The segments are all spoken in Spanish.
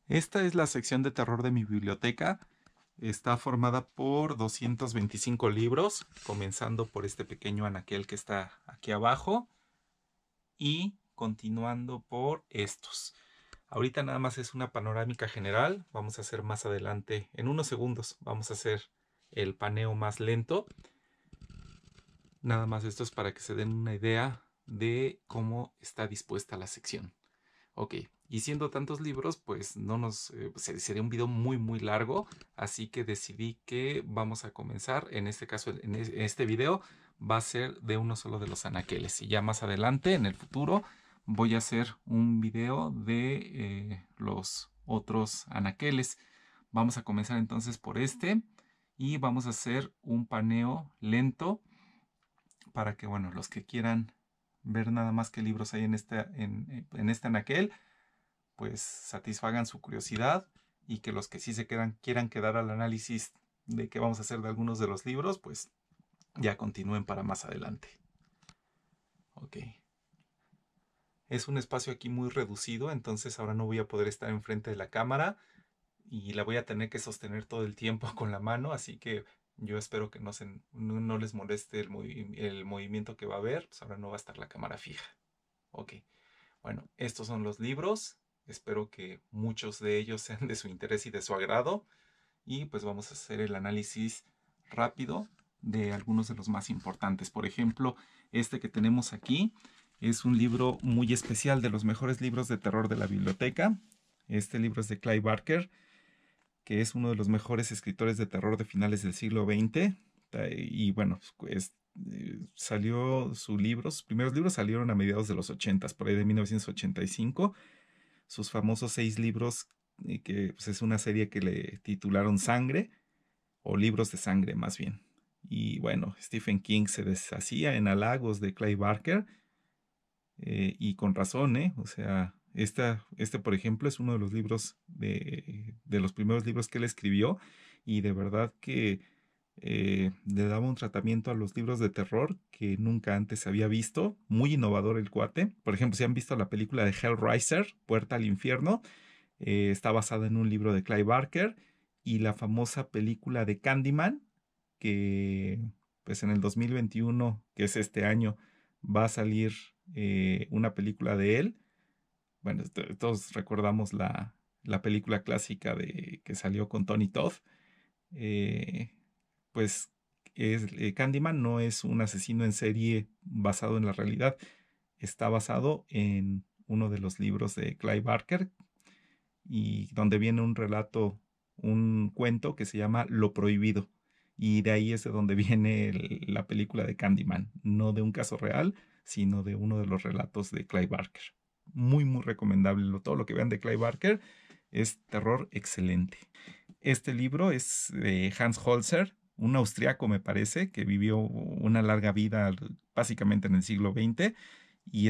Esta es la sección de terror de mi biblioteca. Está formada por 225 libros, comenzando por este pequeño anaquel que está aquí abajo y continuando por estos. Ahorita nada más es una panorámica general. Vamos a hacer más adelante, en unos segundos, vamos a hacer el paneo más lento. Nada más esto es para que se den una idea de cómo está dispuesta la sección. Ok, y siendo tantos libros, pues no nos sería un video muy largo, así que decidí que vamos a comenzar. En este caso, este video va a ser de uno solo de los anaqueles. Y ya más adelante, en el futuro, voy a hacer un video de los otros anaqueles. Vamos a comenzar entonces por este y vamos a hacer un paneo lento para que, bueno, los que quieran ver nada más qué libros hay en este anaquel, pues satisfagan su curiosidad y que los que sí quieran quedar al análisis de qué vamos a hacer de algunos de los libros, pues ya continúen para más adelante. Ok. Es un espacio aquí muy reducido, entonces ahora no voy a poder estar enfrente de la cámara y la voy a tener que sostener todo el tiempo con la mano, así que yo espero que no les moleste el movimiento que va a haber, pues ahora no va a estar la cámara fija. Ok. Bueno, estos son los libros. Espero que muchos de ellos sean de su interés y de su agrado. Y pues vamos a hacer el análisis rápido de algunos de los más importantes. Por ejemplo, este que tenemos aquí es un libro muy especial, de los mejores libros de terror de la biblioteca. Este libro es de Clive Barker, que es uno de los mejores escritores de terror de finales del siglo XX. Y bueno, salió su libro, sus primeros libros salieron a mediados de los 80, por ahí de 1985. Sus famosos 6 libros, que pues, es una serie que le titularon Sangre, o Libros de Sangre más bien. Y bueno, Stephen King se deshacía en halagos de Clive Barker, y con razón, ¿eh? O sea, por ejemplo, es uno de los libros, de los primeros libros que él escribió, y de verdad que le daba un tratamiento a los libros de terror que nunca antes había visto. Muy innovador el cuate. Por ejemplo, si han visto la película de Hellraiser, Puerta al Infierno, está basada en un libro de Clive Barker, y la famosa película de Candyman, que pues en el 2021, que es este año, va a salir una película de él. Bueno, todos recordamos la película clásica que salió con Tony Todd. Eh, pues Candyman no es un asesino en serie basado en la realidad, está basado en uno de los libros de Clive Barker, y donde viene un relato, un cuento que se llama Lo Prohibido. Y de ahí es de donde viene la película de Candyman, no de un caso real, sino de uno de los relatos de Clive Barker. Muy recomendable. Todo lo que vean de Clive Barker es terror excelente. Este libro es de Hans Holzer, un austriaco me parece, que vivió una larga vida básicamente en el siglo XX, y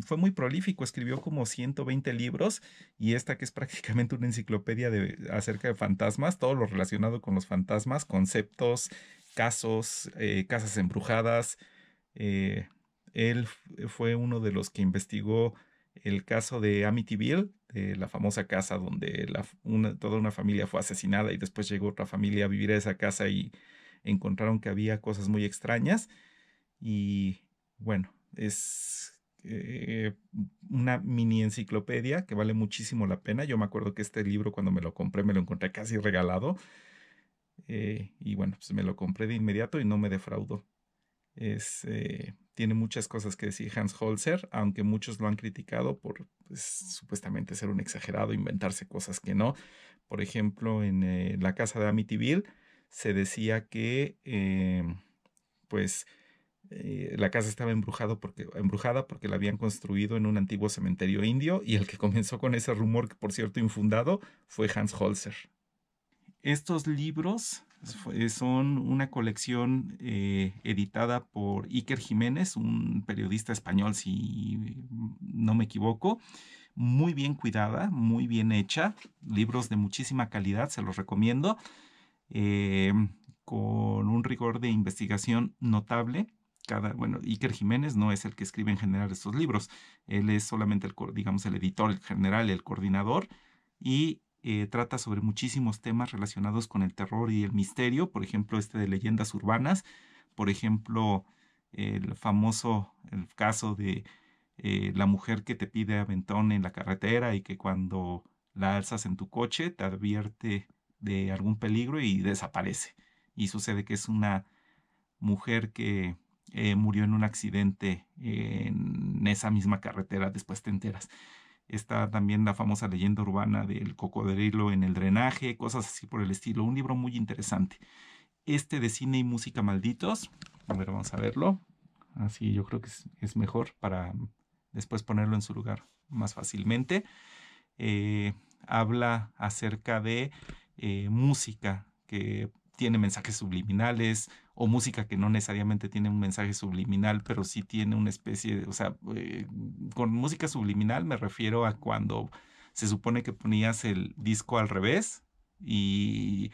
fue muy prolífico, escribió como 120 libros, y esta que es prácticamente una enciclopedia acerca de fantasmas, todo lo relacionado con los fantasmas, conceptos, casos, casas embrujadas. eh, Él fue uno de los que investigó el caso de Amityville, de la famosa casa donde toda una familia fue asesinada, y después llegó otra familia a vivir a esa casa y encontraron que había cosas muy extrañas. Y bueno, es una mini enciclopedia que vale muchísimo la pena. Yo me acuerdo que este libro, cuando me lo compré, me lo encontré casi regalado. Y bueno, pues me lo compré de inmediato y no me defraudó. Tiene muchas cosas que decir Hans Holzer, aunque muchos lo han criticado por pues, supuestamente ser un exagerado, inventarse cosas que no. Por ejemplo, en la casa de Amityville se decía que pues la casa estaba embrujada porque la habían construido en un antiguo cementerio indio, y el que comenzó con ese rumor, que por cierto infundado, fue Hans Holzer. Estos libros son una colección editada por Iker Jiménez, un periodista español, si no me equivoco. Muy bien cuidada, muy bien hecha. Libros de muchísima calidad, se los recomiendo. eh, con un rigor de investigación notable. Bueno, Iker Jiménez no es el que escribe en general estos libros. Él es solamente digamos, el editor, el general, el coordinador, y trata sobre muchísimos temas relacionados con el terror y el misterio, por ejemplo, de leyendas urbanas, por ejemplo, el caso de la mujer que te pide aventón en la carretera y que cuando la alzas en tu coche te advierte de algún peligro y desaparece. Y sucede que es una mujer que murió en un accidente en esa misma carretera, después te enteras. Está también la famosa leyenda urbana del cocodrilo en el drenaje, cosas así por el estilo. Un libro muy interesante. De cine y música malditos. A ver, vamos a verlo. Así yo creo que es mejor para después ponerlo en su lugar más fácilmente. eh, Habla acerca de música que tiene mensajes subliminales o música que no necesariamente tiene un mensaje subliminal, pero sí tiene una especie de, o sea, con música subliminal me refiero a cuando se supone que ponías el disco al revés y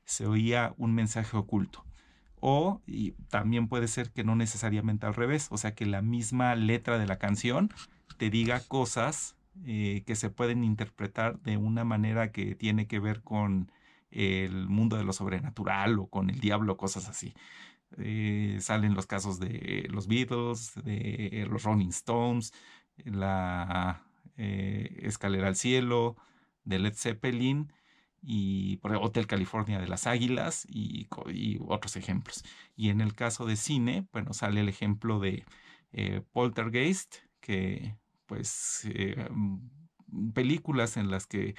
se oía un mensaje oculto. O y también puede ser que no necesariamente al revés, o sea que la misma letra de la canción te diga cosas que se pueden interpretar de una manera que tiene que ver con el mundo de lo sobrenatural o con el diablo, cosas así. Salen los casos de los Beatles, de los Rolling Stones, la Escalera al Cielo, de Led Zeppelin y por ejemplo, Hotel California de las Águilas y otros ejemplos. Y en el caso de cine, bueno, sale el ejemplo de Poltergeist, que pues películas en las que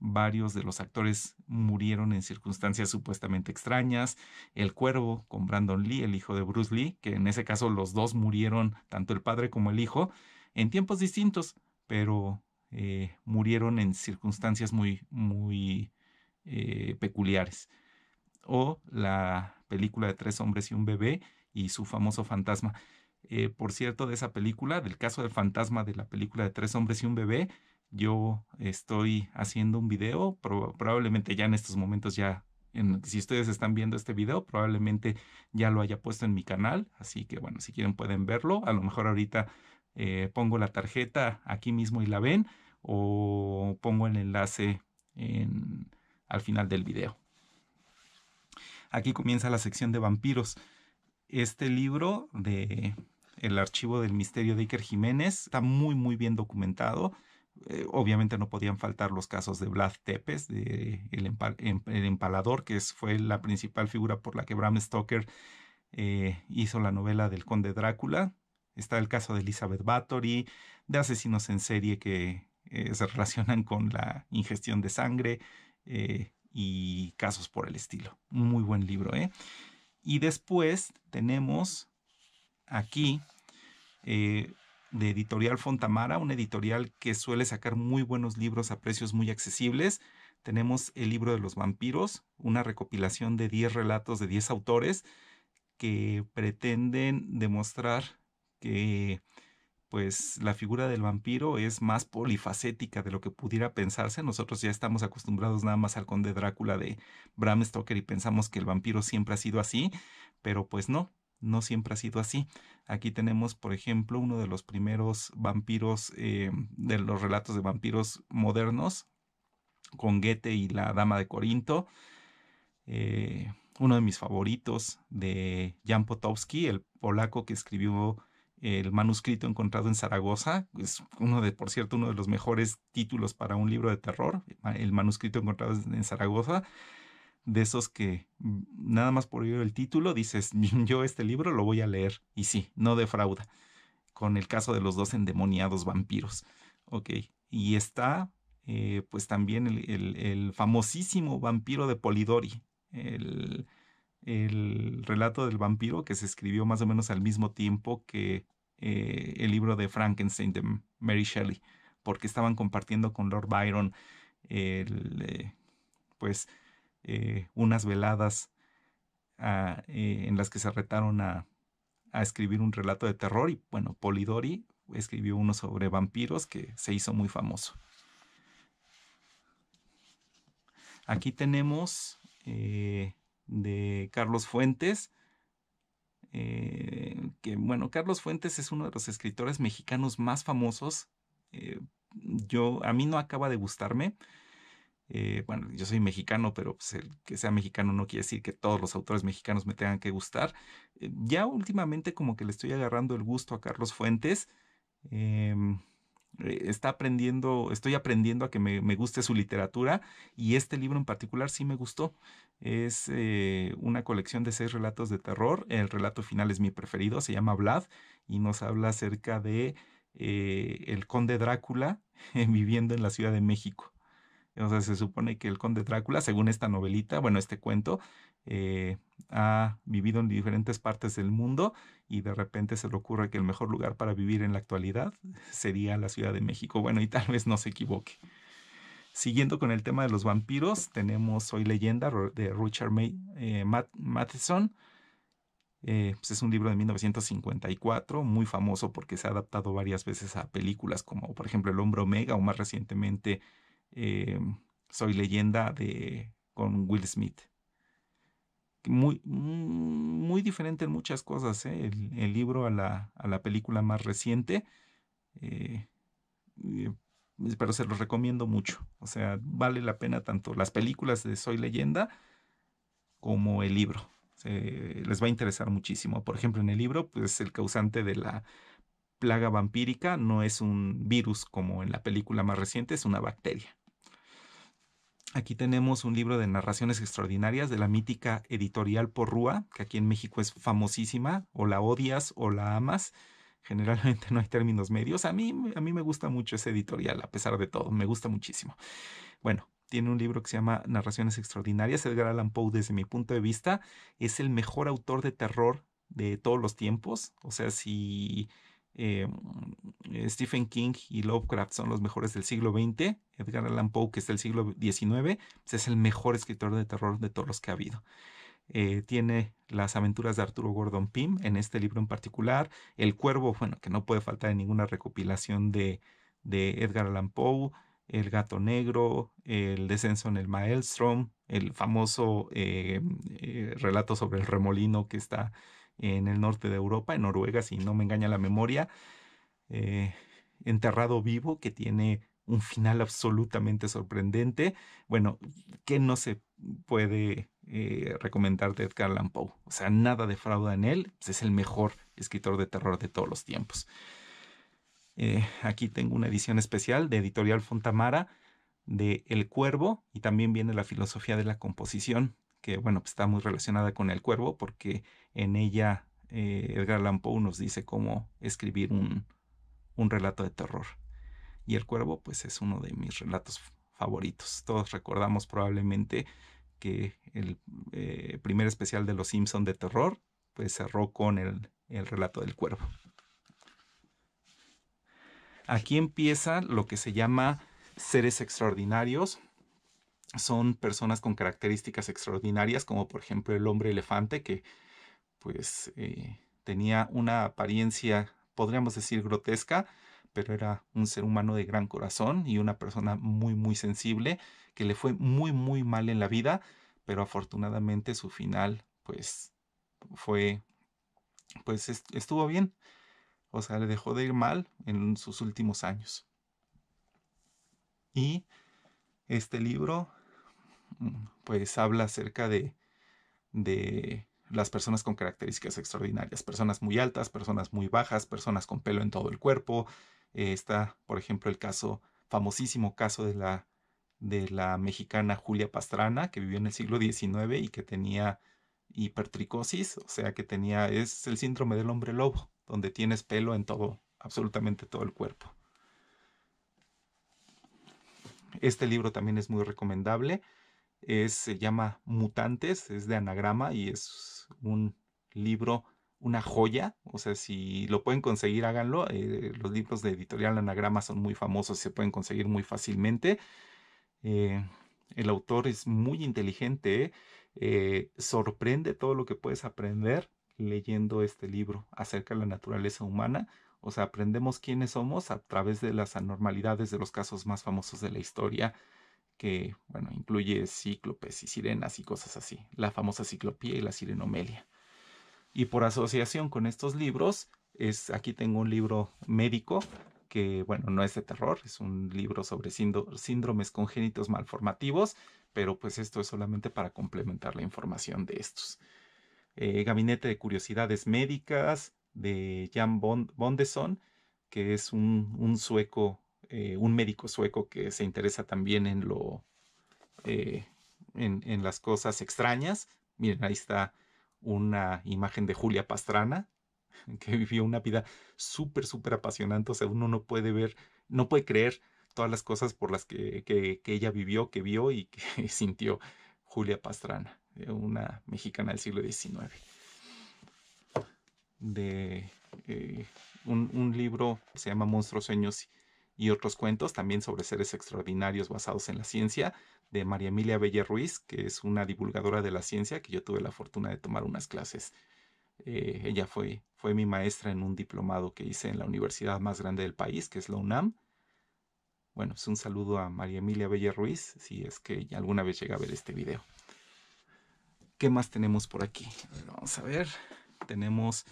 varios de los actores murieron en circunstancias supuestamente extrañas. El Cuervo con Brandon Lee, el hijo de Bruce Lee, que en ese caso los dos murieron, tanto el padre como el hijo, en tiempos distintos, pero murieron en circunstancias muy peculiares. O la película de Tres hombres y un bebé y su famoso fantasma. Por cierto, de esa película, del caso del fantasma de la película de Tres hombres y un bebé, yo estoy haciendo un video, probablemente ya en estos momentos ya, si ustedes están viendo este video, probablemente ya lo haya puesto en mi canal, así que bueno, si quieren pueden verlo, a lo mejor ahorita pongo la tarjeta aquí mismo y la ven, o pongo el enlace al final del video. Aquí comienza la sección de vampiros. Este libro de El archivo del misterio de Iker Jiménez está muy bien documentado. Obviamente no podían faltar los casos de Vlad Tepes, de el Empalador, que fue la principal figura por la que Bram Stoker hizo la novela del Conde Drácula. Está el caso de Elizabeth Bathory, de asesinos en serie que se relacionan con la ingestión de sangre y casos por el estilo. Un muy buen libro, ¿eh? Y después tenemos aquí eh, de Editorial Fontamara, una editorial que suele sacar muy buenos libros a precios muy accesibles. Tenemos El libro de los vampiros, una recopilación de 10 relatos de 10 autores que pretenden demostrar que pues la figura del vampiro es más polifacética de lo que pudiera pensarse. Nosotros ya estamos acostumbrados nada más al Conde Drácula de Bram Stoker y pensamos que el vampiro siempre ha sido así, pero pues no, no siempre ha sido así. Aquí tenemos, por ejemplo, uno de los primeros vampiros, de los relatos de vampiros modernos, con Goethe y la Dama de Corinto. Uno de mis favoritos de Jan Potowski, el polaco que escribió el manuscrito encontrado en Zaragoza. Es por cierto, uno de los mejores títulos para un libro de terror, el manuscrito encontrado en Zaragoza. De esos que nada más por oír el título dices, yo este libro lo voy a leer. Y sí, no defrauda. Con el caso de los dos endemoniados vampiros. Ok. Y está pues también el famosísimo vampiro de Polidori. El, el relato del vampiro que se escribió más o menos al mismo tiempo que el libro de Frankenstein de Mary Shelley, porque estaban compartiendo con Lord Byron el, pues unas veladas en las que se retaron a escribir un relato de terror y bueno, Polidori escribió uno sobre vampiros que se hizo muy famoso. Aquí tenemos de Carlos Fuentes, que bueno, Carlos Fuentes es uno de los escritores mexicanos más famosos. A mí no acaba de gustarme. Bueno, yo soy mexicano, pero pues, el que sea mexicano no quiere decir que todos los autores mexicanos me tengan que gustar. Ya últimamente como que le estoy agarrando el gusto a Carlos Fuentes. em, estoy aprendiendo a que me guste su literatura y este libro en particular sí me gustó. Es una colección de 6 relatos de terror. El relato final es mi preferido, se llama Vlad y nos habla acerca de el conde Drácula viviendo en la Ciudad de México. O sea, se supone que el conde Drácula, según esta novelita, bueno, este cuento, eh, ha vivido en diferentes partes del mundo y de repente se le ocurre que el mejor lugar para vivir en la actualidad sería la Ciudad de México. Bueno, y tal vez no se equivoque. Siguiendo con el tema de los vampiros, tenemos Soy Leyenda de Richard Matheson. Pues es un libro de 1954, muy famoso porque se ha adaptado varias veces a películas como por ejemplo El Hombre Omega o más recientemente eh, Soy Leyenda con Will Smith. Muy diferente en muchas cosas, ¿eh? El libro a la película más reciente, eh, eh, pero se los recomiendo mucho. O sea, vale la pena tanto las películas de Soy Leyenda como el libro. Les va a interesar muchísimo. Por ejemplo, en el libro, pues el causante de la plaga vampírica no es un virus como en la película más reciente, es una bacteria. Aquí tenemos un libro de narraciones extraordinarias de la mítica editorial Porrúa, que aquí en México es famosísima, o la odias o la amas. Generalmente no hay términos medios. A mí me gusta mucho ese editorial, a pesar de todo, me gusta muchísimo. Bueno, tiene un libro que se llama Narraciones Extraordinarias. Edgar Allan Poe, desde mi punto de vista, es el mejor autor de terror de todos los tiempos. O sea, si eh, Stephen King y Lovecraft son los mejores del siglo XX, Edgar Allan Poe, que es del siglo XIX, pues es el mejor escritor de terror de todos los que ha habido. Tiene las aventuras de Arturo Gordon Pym en este libro en particular. El Cuervo, bueno, que no puede faltar en ninguna recopilación de Edgar Allan Poe. El Gato Negro, El Descenso en el Maelstrom, el famoso relato sobre el remolino que está en el norte de Europa, en Noruega, si no me engaña la memoria. eh, Enterrado Vivo, que tiene un final absolutamente sorprendente. Bueno, ¿qué no se puede recomendar de Edgar Allan Poe? O sea, nada defrauda en él, pues es el mejor escritor de terror de todos los tiempos. Aquí tengo una edición especial de Editorial Fontamara de El Cuervo y también viene la filosofía de la composición, que bueno, pues está muy relacionada con El Cuervo porque en ella Edgar Allan Poe nos dice cómo escribir un relato de terror. Y El Cuervo, pues es uno de mis relatos favoritos. Todos recordamos probablemente que el primer especial de Los Simpson de terror, pues cerró con el relato del Cuervo. Aquí empieza lo que se llama seres extraordinarios. Son personas con características extraordinarias, como por ejemplo el hombre elefante, que pues tenía una apariencia, podríamos decir, grotesca, pero era un ser humano de gran corazón y una persona muy, muy sensible, que le fue muy, muy mal en la vida, pero afortunadamente su final, pues, fue, pues estuvo bien. O sea, le dejó de ir mal en sus últimos años. Y este libro, pues, habla acerca de las personas con características extraordinarias, personas muy altas, personas muy bajas, personas con pelo en todo el cuerpo. Está, por ejemplo, el famosísimo caso de la mexicana Julia Pastrana, que vivió en el siglo XIX y que tenía hipertricosis, o sea que es el síndrome del hombre lobo, donde tienes pelo en todo, absolutamente todo el cuerpo. Este libro también es muy recomendable. Se llama Mutantes, es de anagrama y es un libro, una joya. O sea, si lo pueden conseguir, háganlo. Los libros de editorial anagrama son muy famosos y se pueden conseguir muy fácilmente. Eh, el autor es muy inteligente, ¿eh? Sorprende todo lo que puedes aprender leyendo este libro acerca de la naturaleza humana. O sea, aprendemos quiénes somos a través de las anormalidades de los casos más famosos de la historia que, bueno, incluye cíclopes y sirenas y cosas así, la famosa ciclopía y la sirenomelia. Y por asociación con estos libros, aquí tengo un libro médico que, bueno, no es de terror, es un libro sobre síndromes congénitos malformativos, pero pues esto es solamente para complementar la información de estos. Gabinete de Curiosidades Médicas de Jan Bondeson, que es un sueco, un médico sueco que se interesa también eh, en las cosas extrañas. Miren, ahí está una imagen de Julia Pastrana, que vivió una vida súper, súper apasionante. O sea, uno no puede ver, no puede creer todas las cosas por las que ella vivió, que vio y que sintió. Julia Pastrana, una mexicana del siglo XIX. De un libro que se llama Monstruos, Sueños y otros cuentos, también sobre seres extraordinarios basados en la ciencia, de María Emilia Bella Ruiz, que es una divulgadora de la ciencia, que yo tuve la fortuna de tomar unas clases. Ella fue mi maestra en un diplomado que hice en la universidad más grande del país, que es la UNAM. Bueno, es un saludo a María Emilia Bella Ruiz, si es que alguna vez llega a ver este video. ¿Qué más tenemos por aquí? Vamos a ver. Tenemos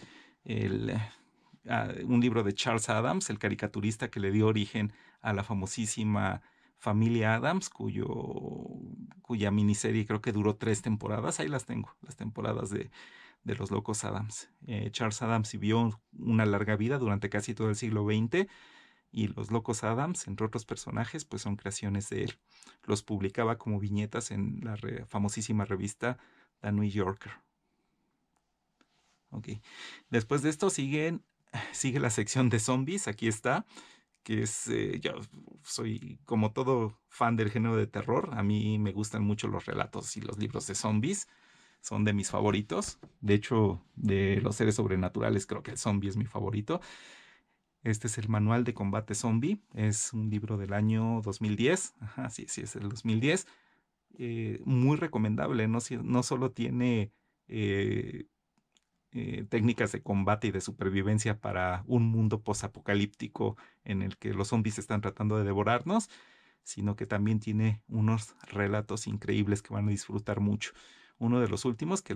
un libro de Charles Addams, el caricaturista que le dio origen a la famosísima familia Addams, cuya miniserie creo que duró 3 temporadas. Ahí las tengo, las temporadas de los locos Addams. Charles Addams vivió una larga vida durante casi todo el siglo XX, y los locos Addams, entre otros personajes, pues son creaciones de él. Los publicaba como viñetas en la famosísima revista The New Yorker. Ok. Después de esto sigue la sección de zombies. Aquí está, que es, yo soy como todo fan del género de terror. A mí me gustan mucho los relatos y los libros de zombies. Son de mis favoritos. De hecho, de los seres sobrenaturales, creo que el zombie es mi favorito. Este es el Manual de Combate Zombie. Es un libro del año 2010. Ajá, sí, sí, es el 2010. Muy recomendable. No solo tiene eh, técnicas de combate y de supervivencia para un mundo posapocalíptico en el que los zombies están tratando de devorarnos, sino que también tiene unos relatos increíbles que van a disfrutar mucho. Uno de los últimos que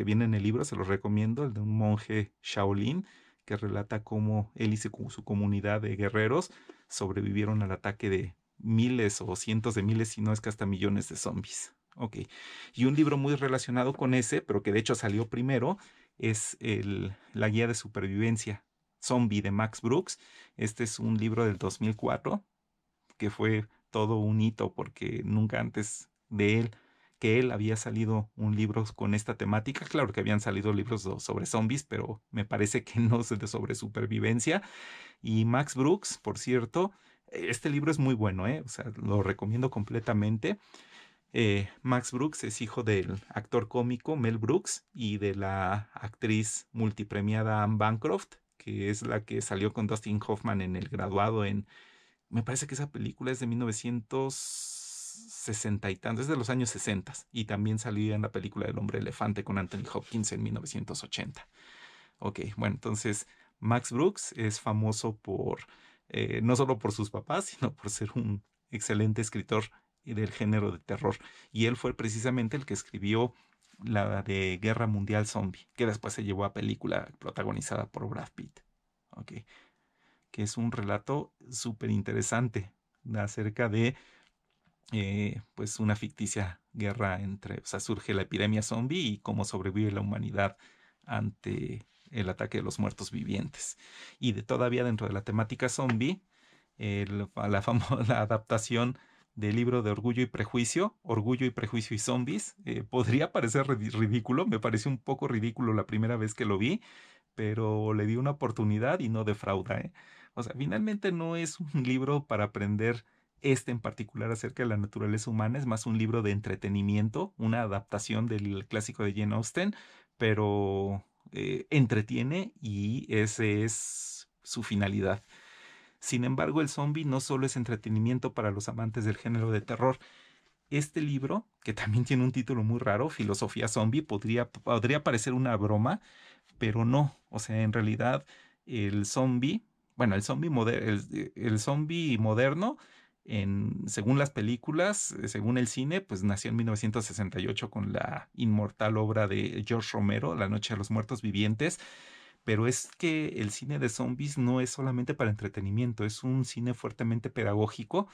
viene en el libro, se los recomiendo, el de un monje Shaolin, que relata cómo él y su comunidad de guerreros sobrevivieron al ataque de miles o cientos de miles, si no es que hasta millones de zombies. Ok. Y un libro muy relacionado con ese, pero que de hecho salió primero, es La Guía de Supervivencia Zombie de Max Brooks. Este es un libro del 2004 que fue todo un hito porque nunca antes de él había salido un libro con esta temática. Claro que habían salido libros sobre zombies, pero me parece que no sobre supervivencia. Y Max Brooks, por cierto, este libro es muy bueno, ¿eh? O sea, lo recomiendo completamente. Max Brooks es hijo del actor cómico Mel Brooks y de la actriz multipremiada Anne Bancroft, que es la que salió con Dustin Hoffman en El Graduado. Me parece que esa película es de 1960 y tantos, es de los años 60, y también salió en la película El Hombre Elefante con Anthony Hopkins en 1980. Ok, bueno, entonces Max Brooks es famoso no solo por sus papás, sino por ser un excelente escritor del género de terror. Y él fue precisamente el que escribió la de Guerra Mundial Zombie, que después se llevó a película protagonizada por Brad Pitt. Ok, que es un relato súper interesante acerca de pues una ficticia guerra o sea, surge la epidemia zombie y cómo sobrevive la humanidad ante el ataque de los muertos vivientes. Y todavía dentro de la temática zombie, la adaptación del libro de Orgullo y Prejuicio y Zombies, podría parecer ridículo. Me pareció un poco ridículo la primera vez que lo vi, pero le di una oportunidad y no defrauda, ¿eh? O sea, finalmente no es un libro para aprender en particular acerca de la naturaleza humana, es más un libro de entretenimiento, una adaptación del clásico de Jane Austen, pero entretiene y ese es su finalidad. Sin embargo, el zombie no solo es entretenimiento para los amantes del género de terror. Este libro, que también tiene un título muy raro, Filosofía Zombie, podría parecer una broma, pero no. O sea, en realidad el zombie, bueno, el zombie moderno, según las películas, según el cine, pues nació en 1968 con la inmortal obra de George Romero, La Noche de los Muertos Vivientes. Pero es que el cine de zombies no es solamente para entretenimiento, es un cine fuertemente pedagógico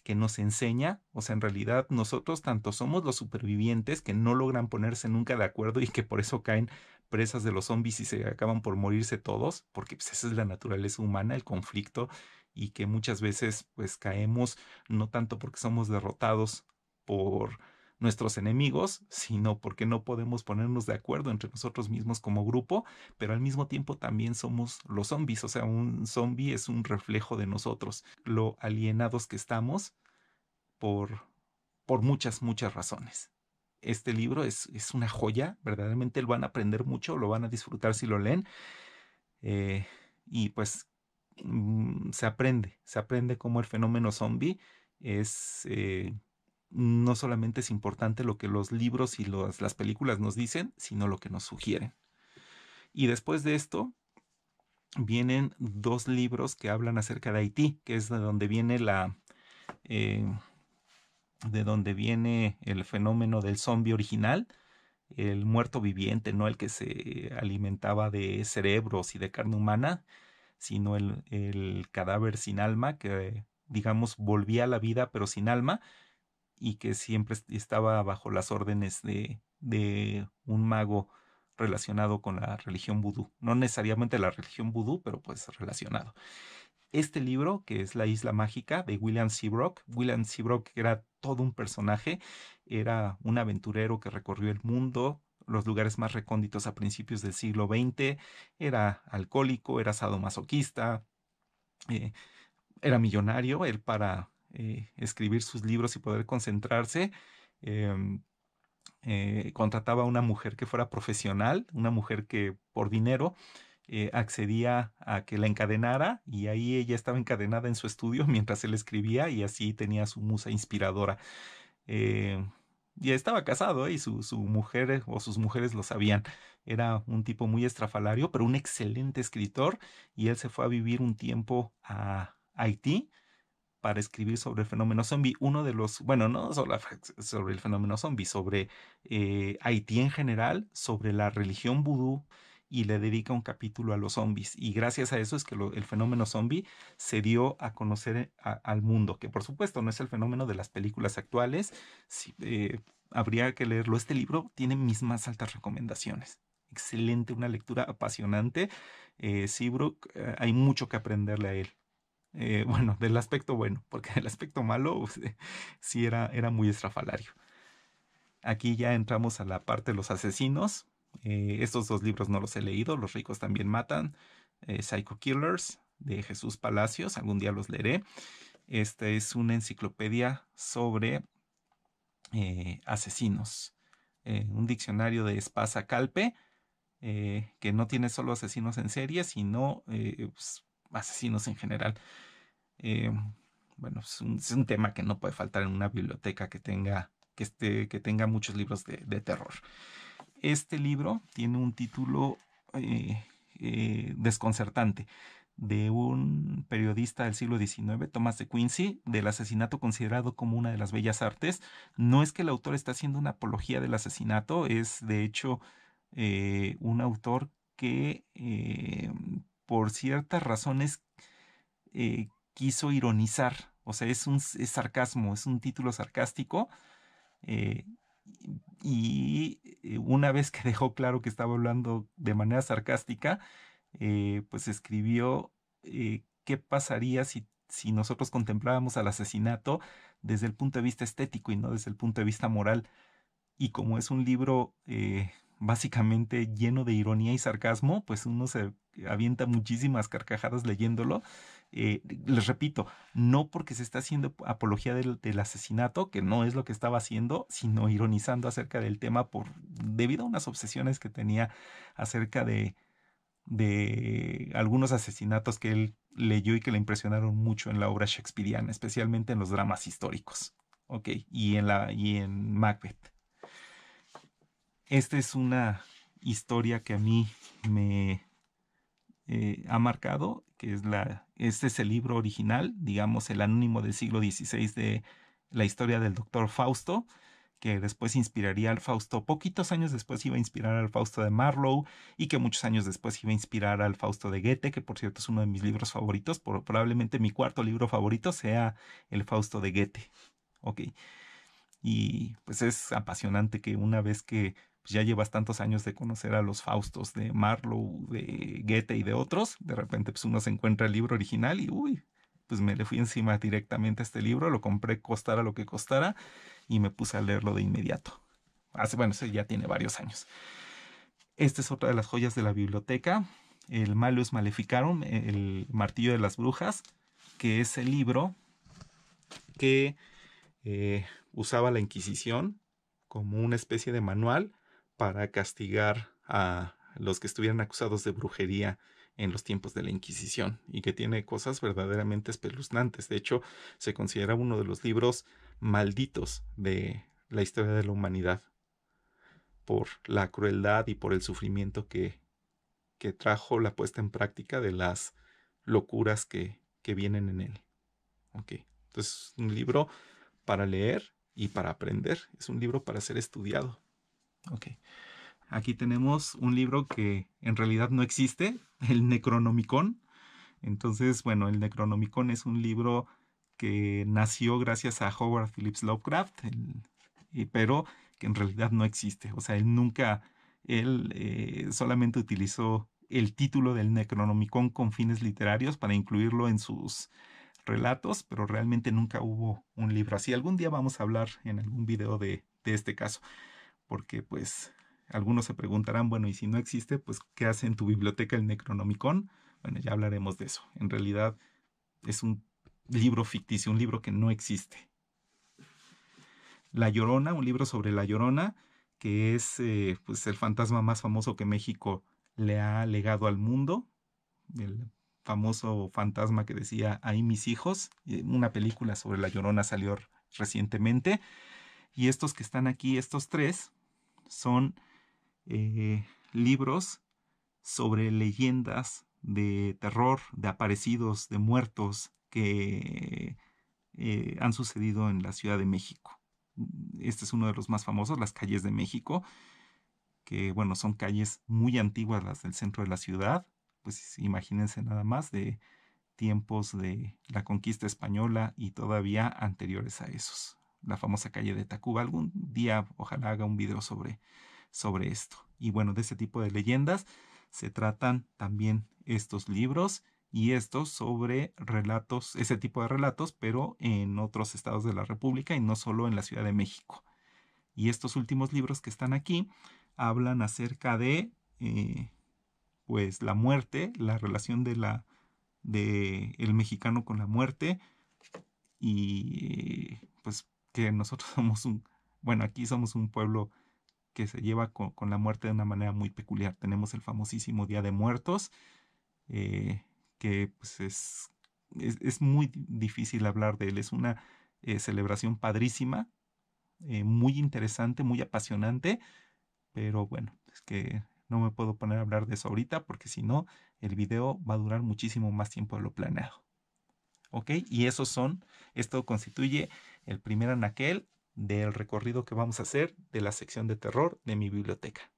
que nos enseña, o sea, en realidad nosotros tanto somos los supervivientes que no logran ponerse nunca de acuerdo y que por eso caen presas de los zombies y se acaban por morirse todos, porque pues, esa es la naturaleza humana, el conflicto, y que muchas veces pues caemos no tanto porque somos derrotados por nuestros enemigos, sino porque no podemos ponernos de acuerdo entre nosotros mismos como grupo, pero al mismo tiempo también somos los zombies, o sea, un zombie es un reflejo de nosotros, lo alienados que estamos por, por muchas, muchas razones. Este libro es una joya, verdaderamente lo van a aprender mucho, lo van a disfrutar si lo leen, eh, y pues se aprende cómo el fenómeno zombie es, no solamente es importante lo que los libros y las películas nos dicen, sino lo que nos sugieren. Y después de esto vienen dos libros que hablan acerca de Haití, que es eh, de donde viene el fenómeno del zombie original, el muerto viviente, no el que se alimentaba de cerebros y de carne humana, sino el cadáver sin alma que, digamos, volvía a la vida pero sin alma y que siempre estaba bajo las órdenes de un mago relacionado con la religión vudú. No necesariamente la religión vudú, pero pues relacionado. Este libro, que es La Isla Mágica de William Seabrook era todo un personaje, era un aventurero que recorrió el mundo, los lugares más recónditos a principios del siglo XX, era alcohólico, era sadomasoquista, eh, era millonario, él para escribir sus libros y poder concentrarse, em, contrataba a una mujer que fuera profesional, una mujer que por dinero accedía a que la encadenara y ahí ella estaba encadenada en su estudio mientras él escribía y así tenía su musa inspiradora. Eh, ya estaba casado y su mujer o sus mujeres lo sabían. Era un tipo muy estrafalario, pero un excelente escritor y él se fue a vivir un tiempo a Haití para escribir sobre el fenómeno zombie. Uno de los, bueno, no solo sobre el fenómeno zombie, sobre Haití en general, sobre la religión vudú y le dedica un capítulo a los zombies. Y gracias a eso es que el fenómeno zombie se dio a conocer al mundo, que por supuesto no es el fenómeno de las películas actuales. Sí, habría que leerlo. Este libro tiene mis más altas recomendaciones. Excelente, una lectura apasionante. Seabrook, hay mucho que aprenderle a él. Bueno, del aspecto bueno, porque del aspecto malo pues, sí era muy estrafalario. Aquí ya entramos a la parte de los asesinos. Estos dos libros no los he leído, Los ricos también matan, Psycho Killers, de Jesús Palacios, algún día los leeré. Esta es una enciclopedia sobre asesinos, un diccionario de Espasa Calpe, que no tiene solo asesinos en serie, sino pues, asesinos en general. Eh, bueno, es un tema que no puede faltar en una biblioteca que tenga muchos libros de terror. Este libro tiene un título desconcertante de un periodista del siglo XIX, Thomas de Quincy, del asesinato considerado como una de las bellas artes. No es que el autor está haciendo una apología del asesinato, es de hecho un autor que por ciertas razones quiso ironizar, o sea, es sarcasmo, es un título sarcástico. eh, y una vez que dejó claro que estaba hablando de manera sarcástica, pues escribió qué pasaría si nosotros contemplábamos al asesinato desde el punto de vista estético y no desde el punto de vista moral. Y como es un libro básicamente lleno de ironía y sarcasmo, pues uno se avienta muchísimas carcajadas leyéndolo. Les repito, no porque se está haciendo apología del asesinato, que no es lo que estaba haciendo, sino ironizando acerca del tema debido a unas obsesiones que tenía acerca de algunos asesinatos que él leyó y que le impresionaron mucho en la obra shakespeariana, especialmente en los dramas históricos. Ok, y en Macbeth. Esta es una historia que a mí me ha marcado, que este es el libro original, digamos, el anónimo del siglo XVI de la historia del doctor Fausto, que después inspiraría al Fausto, poquitos años después iba a inspirar al Fausto de Marlowe y que muchos años después iba a inspirar al Fausto de Goethe, que por cierto es uno de mis libros favoritos, probablemente mi cuarto libro favorito sea el Fausto de Goethe. Ok, y pues es apasionante que una vez que pues, ya llevas tantos años de conocer a los Faustos de Marlowe, de Goethe y de otros, de repente pues uno se encuentra el libro original y uy, pues me le fui encima directamente a este libro, lo compré costara lo que costara y me puse a leerlo de inmediato. Bueno, eso ya tiene varios años. Esta es otra de las joyas de la biblioteca, el Malleus Maleficarum, el martillo de las brujas, que es el libro que usaba la Inquisición como una especie de manual para castigar a los que estuvieran acusados de brujería en los tiempos de la Inquisición y que tiene cosas verdaderamente espeluznantes. De hecho, se considera uno de los libros malditos de la historia de la humanidad por la crueldad y por el sufrimiento que trajo la puesta en práctica de las locuras que vienen en él. Ok, entonces un libro para leer y para aprender. Es un libro para ser estudiado. Ok. Aquí tenemos un libro que en realidad no existe, el Necronomicon. Entonces, bueno, el Necronomicon es un libro que nació gracias a Howard Phillips Lovecraft, pero que en realidad no existe. O sea, él solamente utilizó el título del Necronomicon con fines literarios para incluirlo en sus relatos, pero realmente nunca hubo un libro así. Algún día vamos a hablar en algún video de este caso, porque pues algunos se preguntarán, bueno, y si no existe, pues ¿qué hace en tu biblioteca el Necronomicon? Bueno, ya hablaremos de eso. En realidad es un libro ficticio, un libro que no existe. La Llorona, un libro sobre La Llorona, que es pues el fantasma más famoso que México le ha legado al mundo. El famoso fantasma que decía ahí mis hijos. Una película sobre La Llorona salió recientemente. Y estos que están aquí, estos tres, son libros sobre leyendas de terror, de aparecidos, de muertos que han sucedido en la Ciudad de México. Este es uno de los más famosos, las calles de México, que bueno, son calles muy antiguas las del centro de la ciudad, pues imagínense nada más de tiempos de la conquista española y todavía anteriores a esos. La famosa calle de Tacuba. Algún día ojalá haga un video sobre esto. Y bueno, de ese tipo de leyendas se tratan también estos libros y estos sobre relatos, ese tipo de relatos, pero en otros estados de la República y no solo en la Ciudad de México. Y estos últimos libros que están aquí hablan acerca de pues la muerte, la relación de el mexicano con la muerte y pues que nosotros bueno, aquí somos un pueblo que se lleva con la muerte de una manera muy peculiar. Tenemos el famosísimo Día de Muertos, eh, que pues es muy difícil hablar de él. Es una celebración padrísima, muy interesante, muy apasionante, pero bueno, es que no me puedo poner a hablar de eso ahorita porque si no, el video va a durar muchísimo más tiempo de lo planeado. ¿Ok? Y esto constituye el primer anaquel del recorrido que vamos a hacer de la sección de terror de mi biblioteca.